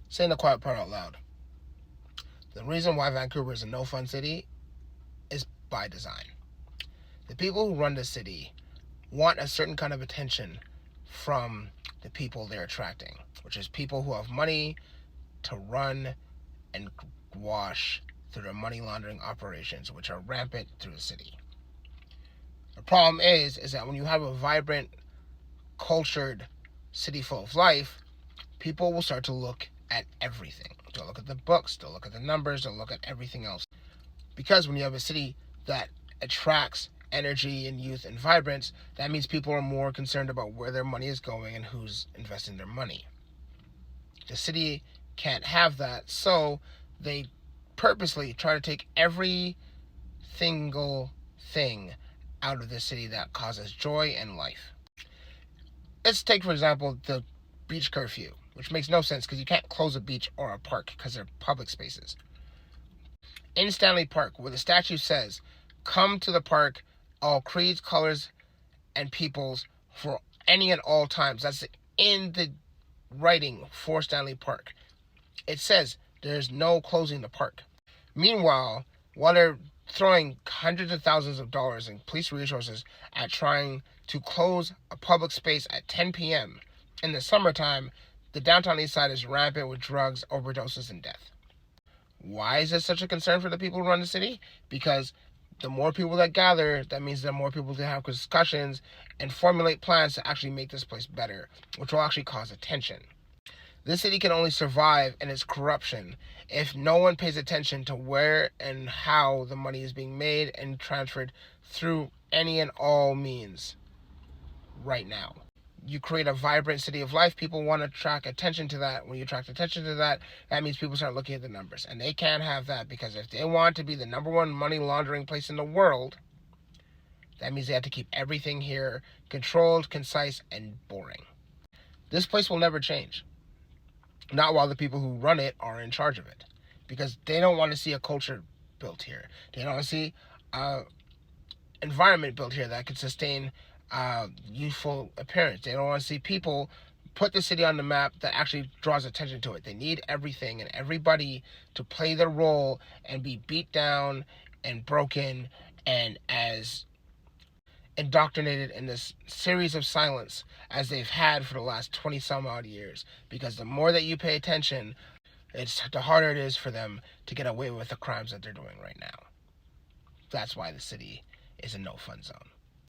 saying the quiet part out loud. The reason why Vancouver is a no-fun city is by design. The people who run the city want a certain kind of attention from the people they're attracting, which is people who have money to run and wash through their money laundering operations, which are rampant through the city. The problem is that when you have a vibrant, cultured city full of life, people will start to look at everything. They'll look at the books, they'll look at the numbers, they'll look at everything else. Because when you have a city that attracts energy and youth and vibrance, that means people are more concerned about where their money is going and who's investing their money. The city can't have that, so they purposely try to take every single thing out of the city that causes joy and life. Let's take, for example, the beach curfew, which makes no sense because you can't close a beach or a park because they're public spaces. In Stanley Park, where the statue says, "Come to the park, all creeds, colors, and peoples for any and all times." That's in the writing for Stanley Park. It says there's no closing the park. Meanwhile, while they're throwing hundreds of thousands of dollars in police resources at trying to close a public space at 10 p.m. in the summertime, the downtown east side is rampant with drugs, overdoses, and death. Why is this such a concern for the people who run the city? Because the more people that gather, that means the more people to have discussions and formulate plans to actually make this place better, which will actually cause attention. This city can only survive in its corruption if no one pays attention to where and how the money is being made and transferred through any and all means right now. You create a vibrant city of life, people want to attract attention to that. When you attract attention to that, that means people start looking at the numbers. And they can't have that because if they want to be the number one money laundering place in the world, that means they have to keep everything here controlled, concise, and boring. This place will never change. Not while the people who run it are in charge of it. Because they don't want to see a culture built here. They don't want to see an environment built here that could sustain youthful appearance. They don't want to see people put the city on the map that actually draws attention to it. They need everything and everybody to play their role and be beat down and broken and as indoctrinated in this series of silence as they've had for the last 20 some odd years. Because the more that you pay attention, the harder it is for them to get away with the crimes that they're doing right now. That's why the city is a no fun zone.